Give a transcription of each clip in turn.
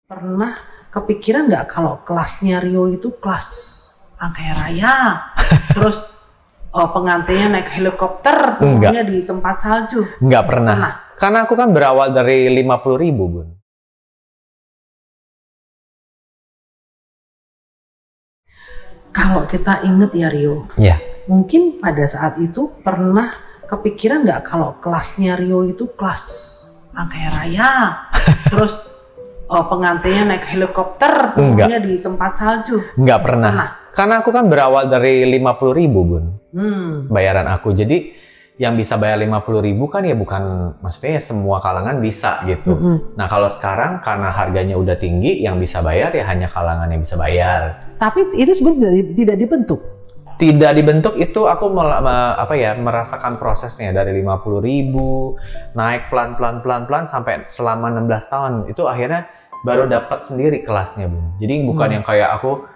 Pernah kepikiran nggak kalau kelasnya Rio itu kelas kaya raya, terus pengantinnya naik helikopter, turunnya di tempat salju? Nggak pernah. Karena aku kan berawal dari 50.000, Bun. Kalau kita inget ya Rio, mungkin pada saat itu pernah kepikiran nggak kalau kelasnya Rio itu kelas kaya raya, terus pengantinnya naik helikopter, turunnya di tempat salju? Nggak pernah. Karena aku kan berawal dari 50.000, Bun. Bayaran aku. Jadi yang bisa bayar 50.000 kan ya bukan, maksudnya ya semua kalangan bisa gitu. Nah kalau sekarang karena harganya udah tinggi, yang bisa bayar ya hanya kalangan yang bisa bayar. Tapi itu sebenarnya tidak dibentuk. Tidak dibentuk, itu aku merasakan prosesnya dari 50.000 naik pelan-pelan sampai selama 16 tahun. Itu akhirnya baru dapat sendiri kelasnya, Bun. Jadi bukan yang kayak aku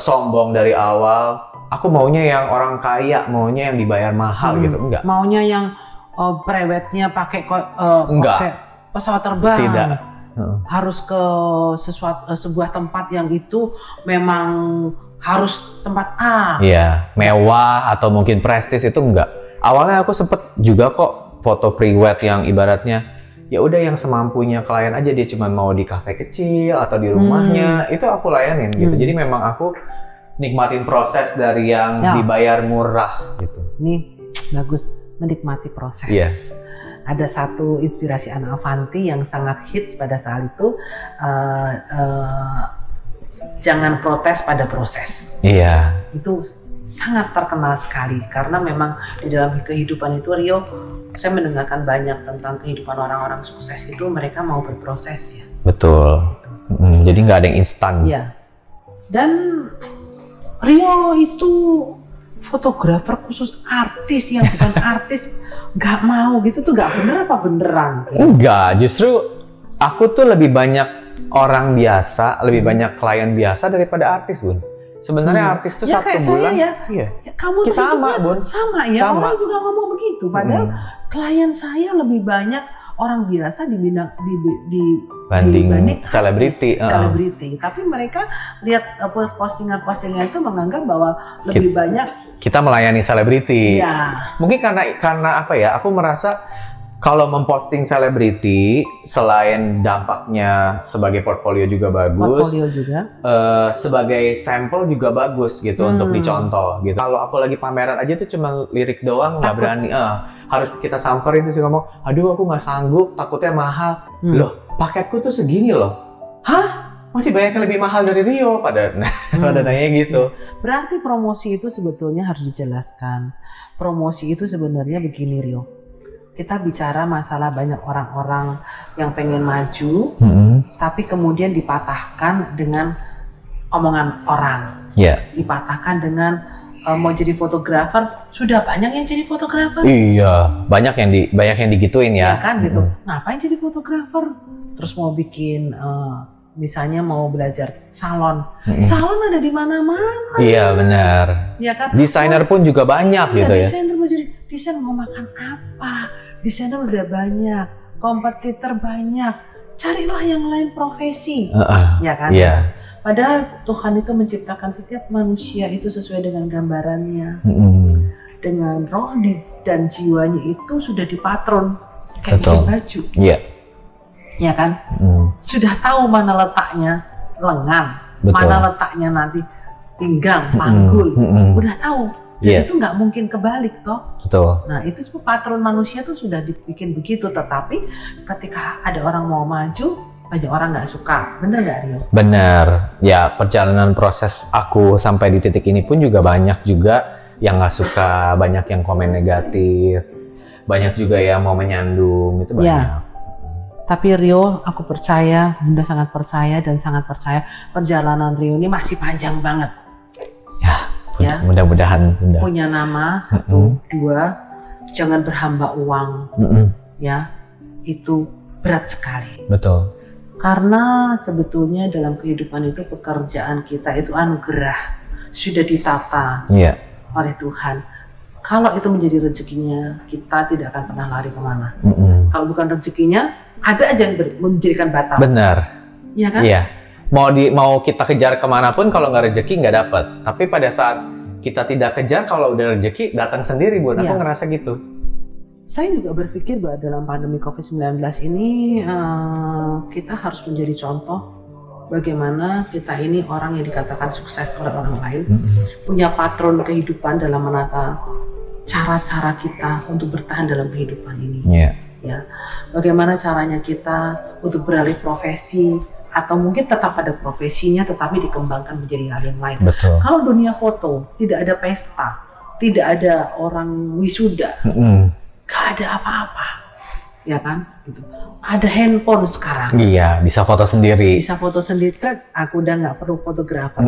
sombong dari awal, aku maunya yang orang kaya, maunya yang dibayar mahal gitu, enggak. Maunya yang prewetnya pakai pesawat terbang. Tidak. Harus ke sebuah tempat yang itu memang harus tempat A. Iya, mewah atau mungkin prestis, itu enggak. Awalnya aku sempet juga kok foto pre-wed yang ibaratnya ya udah yang semampunya klien aja, dia cuma mau di kafe kecil atau di rumahnya, itu aku layanin gitu. Jadi memang aku nikmatin proses dari yang dibayar murah gitu. Nih bagus, menikmati proses. Ada satu inspirasi Anna Avanti yang sangat hits pada saat itu, jangan protes pada proses. Itu sangat terkenal sekali karena memang di dalam kehidupan itu Rio, saya mendengarkan banyak tentang kehidupan orang-orang sukses itu mereka mau berproses ya. Betul. Jadi nggak ada yang instan. Dan Rio itu fotografer khusus, artis yang bukan artis nggak mau gitu tuh, nggak bener apa beneran? Enggak, justru aku tuh lebih banyak orang biasa, lebih banyak klien biasa daripada artis, Bun. Sebenarnya artis tuh satu bulan. Kamu tuh sama, Bun. Sama ya, orang juga ngomong begitu. Padahal klien saya lebih banyak orang biasa dibanding selebriti. Tapi mereka lihat postingan-postingan itu menganggap bahwa lebih banyak kita melayani selebriti. Mungkin karena apa ya? Aku merasa kalau memposting selebriti, selain dampaknya sebagai portfolio juga bagus, sebagai sampel juga bagus gitu untuk dicontoh gitu. Kalau aku lagi pameran aja tuh cuma lirik doang, nggak berani. Harus kita samperin terus ngomong, aduh aku nggak sanggup, takutnya mahal. Loh, paketku tuh segini loh. Hah? Masih banyak yang lebih mahal dari Rio pada nanya gitu. Berarti promosi itu sebetulnya harus dijelaskan. Promosi itu sebenarnya begini, Rio. Kita bicara masalah banyak orang-orang yang pengen maju, tapi kemudian dipatahkan dengan omongan orang. Dipatahkan dengan mau jadi fotografer, sudah banyak yang jadi fotografer. Iya, banyak yang digituin ya. Kan gitu. Ngapain jadi fotografer? Terus mau bikin misalnya mau belajar salon. Salon ada di mana-mana. Iya, benar. Ya kan? Desainer pun juga banyak gitu ya. Desainer mau jadi desain, mau makan apa? Desainer udah banyak, kompetitor banyak. Carilah yang lain profesi. Ya kan? Padahal Tuhan itu menciptakan setiap manusia itu sesuai dengan gambarannya. Dengan roh dan jiwanya itu sudah dipatron kayak bikin baju. Ya kan? Sudah tahu mana letaknya lengan, mana letaknya nanti pinggang, panggul. Udah tahu. Jadi itu nggak mungkin kebalik toh. Nah itu patron manusia tuh sudah dibikin begitu. Tetapi ketika ada orang mau maju, banyak orang nggak suka. Bener nggak, Rio? Bener. Ya, perjalanan proses aku sampai di titik ini pun juga banyak juga yang nggak suka, banyak yang komen negatif, banyak juga yang mau menyandung, itu banyak. Tapi Rio, aku percaya, Bunda sangat percaya dan sangat percaya perjalanan Rio ini masih panjang banget. Mudah-mudahan Bunda punya nama, 1, 2, jangan berhamba uang. Itu berat sekali. Betul. Karena sebetulnya dalam kehidupan itu pekerjaan kita itu anugerah, sudah ditata oleh Tuhan. Kalau itu menjadi rezekinya, kita tidak akan pernah lari kemana. Kalau bukan rezekinya, ada aja yang menjadikan batal. Benar. Iya kan? Iya. Mau kita kejar kemanapun, kalau nggak rezeki nggak dapet. Tapi pada saat kita tidak kejar, kalau udah rezeki datang sendiri, Bun. Aku ngerasa gitu. Saya juga berpikir bahwa dalam pandemi COVID-19 ini kita harus menjadi contoh bagaimana kita ini orang yang dikatakan sukses oleh orang lain, punya patron kehidupan dalam menata cara-cara kita untuk bertahan dalam kehidupan ini. Ya, bagaimana caranya kita untuk beralih profesi, atau mungkin tetap pada profesinya tetapi dikembangkan menjadi hal yang lain. Betul. Kalau dunia foto tidak ada pesta, tidak ada orang wisuda, gak ada apa-apa, ya kan? Gitu. Ada handphone sekarang. Iya, bisa foto sendiri. Bisa foto sendiri. Aku udah nggak perlu fotografer.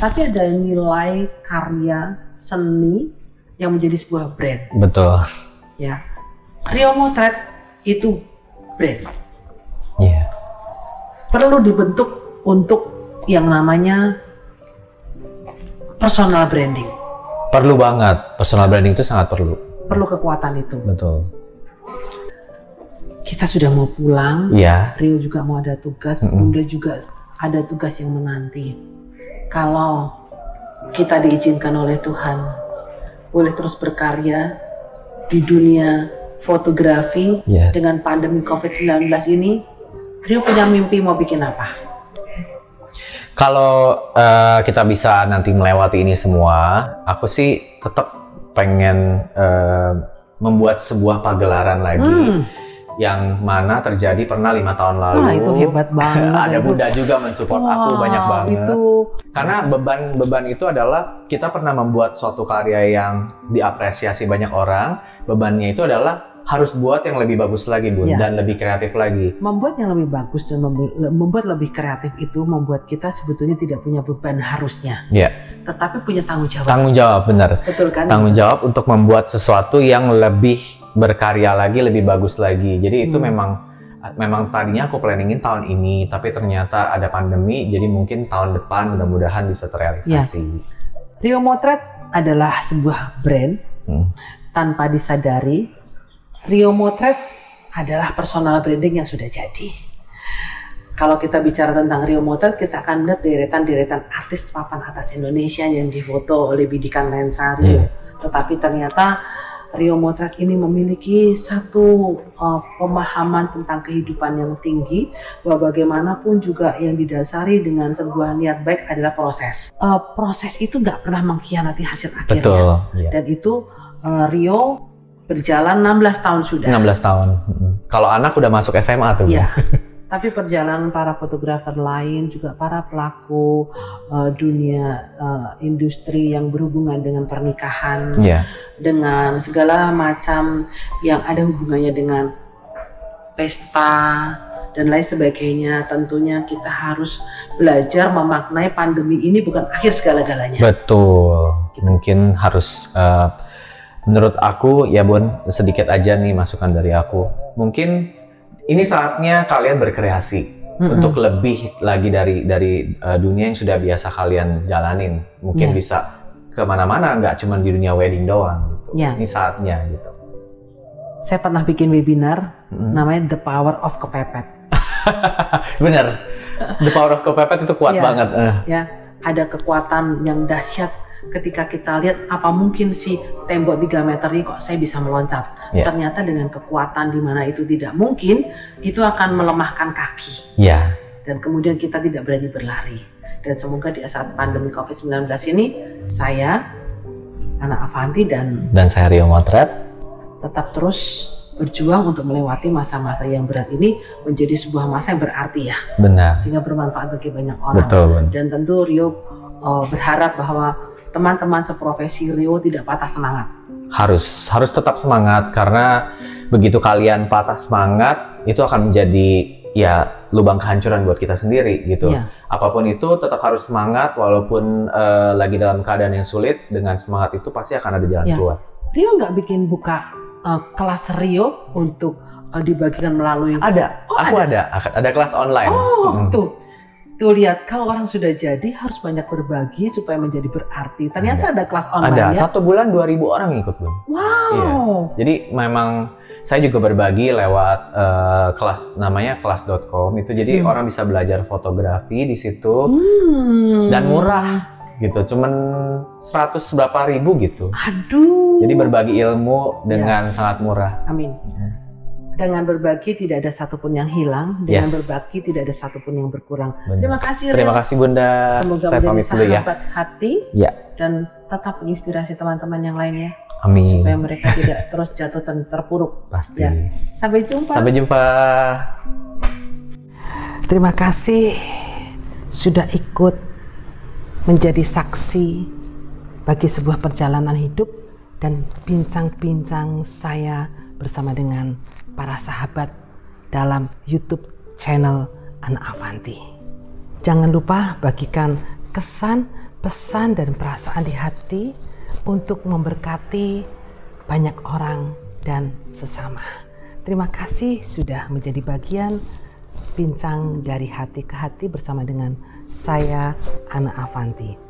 Tapi ada nilai karya seni yang menjadi sebuah brand. Betul. Ya, Rio Motret itu brand. Iya. Perlu dibentuk untuk yang namanya personal branding. Perlu banget, personal branding itu sangat perlu. Perlu kekuatan itu. Betul. Kita sudah mau pulang, Rio juga mau ada tugas, Bunda juga ada tugas yang menanti. Kalau kita diizinkan oleh Tuhan, boleh terus berkarya di dunia fotografi dengan pandemi COVID-19 ini, Rio punya mimpi mau bikin apa? Kalau kita bisa nanti melewati ini semua, aku sih tetap pengen membuat sebuah pagelaran lagi yang mana terjadi pernah 5 tahun lalu. Wah, itu hebat banget. Ada Bunda juga mensupport aku banyak banget. Karena beban itu adalah kita pernah membuat suatu karya yang diapresiasi banyak orang. Bebannya itu adalah harus buat yang lebih bagus lagi, Bun, dan lebih kreatif lagi. Membuat yang lebih bagus dan membuat lebih kreatif itu membuat kita sebetulnya tidak punya beban harusnya. Tetapi punya tanggung jawab. Tanggung jawab, benar. Betul kan? Tanggung jawab untuk membuat sesuatu yang lebih berkarya lagi, lebih bagus lagi. Jadi itu memang tadinya aku planningin tahun ini, tapi ternyata ada pandemi, jadi mungkin tahun depan mudah-mudahan bisa terrealisasi. Rio Motret adalah sebuah brand tanpa disadari. Rio Motret adalah personal branding yang sudah jadi. Kalau kita bicara tentang Rio Motret, kita akan melihat deretan-deretan artis papan atas Indonesia yang difoto oleh bidikan lensa Rio. Tetapi ternyata Rio Motret ini memiliki satu pemahaman tentang kehidupan yang tinggi, bahwa bagaimanapun juga yang didasari dengan sebuah niat baik adalah proses. Proses itu nggak pernah mengkhianati hasil akhirnya. Betul. Dan itu Rio berjalan 16 tahun sudah. 16 tahun. Kalau anak udah masuk SMA tuh. Iya. Tapi perjalanan para fotografer lain, juga para pelaku dunia industri yang berhubungan dengan pernikahan, dengan segala macam yang ada hubungannya dengan pesta dan lain sebagainya, tentunya kita harus belajar memaknai pandemi ini bukan akhir segala-galanya. Betul. Mungkin harus menurut aku ya, Bun, sedikit aja nih masukan dari aku. Mungkin ini saatnya kalian berkreasi untuk lebih lagi dari dunia yang sudah biasa kalian jalanin. Mungkin bisa kemana-mana, nggak cuma di dunia wedding doang. Gitu. Ini saatnya gitu. Saya pernah bikin webinar namanya The Power of Kepepet. Bener, The Power of Kepepet itu kuat banget. Ya, ada kekuatan yang dahsyat. Ketika kita lihat apa mungkin sih tembok 3 meter ini kok saya bisa meloncat. Ternyata dengan kekuatan di mana itu tidak mungkin, itu akan melemahkan kaki. Dan kemudian kita tidak berani berlari. Dan semoga di saat pandemi COVID-19 ini, saya, Ana Avanti dan saya Rio Motret tetap terus berjuang untuk melewati masa-masa yang berat ini menjadi sebuah masa yang berarti ya. Benar. Sehingga bermanfaat bagi banyak orang. Betul. Dan tentu Rio berharap bahwa teman-teman seprofesi Rio tidak patah semangat. Harus tetap semangat, karena begitu kalian patah semangat itu akan menjadi lubang kehancuran buat kita sendiri gitu. Apapun itu tetap harus semangat, walaupun lagi dalam keadaan yang sulit, dengan semangat itu pasti akan ada jalan keluar. Rio nggak bikin buka kelas Rio untuk dibagikan melalui aku ada kelas online. Tuh lihat, kalau orang sudah jadi harus banyak berbagi supaya menjadi berarti. Ternyata ada kelas online. Ada, 1 bulan 2.000 orang ikut, Bun. Wow. Jadi memang saya juga berbagi lewat kelas, namanya kelas.com itu, jadi orang bisa belajar fotografi di situ dan murah gitu, cuman 100 berapa ribu gitu. Aduh. Jadi berbagi ilmu dengan sangat murah. Amin. Dengan berbagi tidak ada satupun yang hilang, dengan berbagi tidak ada satupun yang berkurang. Terima kasih. Terima kasih Bunda. Semoga saya pamit dulu ya. Sahabat hati dan tetap menginspirasi teman-teman yang lainnya. Amin. Supaya mereka tidak terus jatuh dan terpuruk. Pasti. Ya. Sampai jumpa. Sampai jumpa. Terima kasih sudah ikut menjadi saksi bagi sebuah perjalanan hidup dan bincang-bincang saya bersama dengan para sahabat dalam YouTube channel Ana Avanti. Jangan lupa bagikan kesan, pesan, dan perasaan di hati untuk memberkati banyak orang dan sesama. Terima kasih sudah menjadi bagian bincang dari hati ke hati bersama dengan saya, Ana Avanti.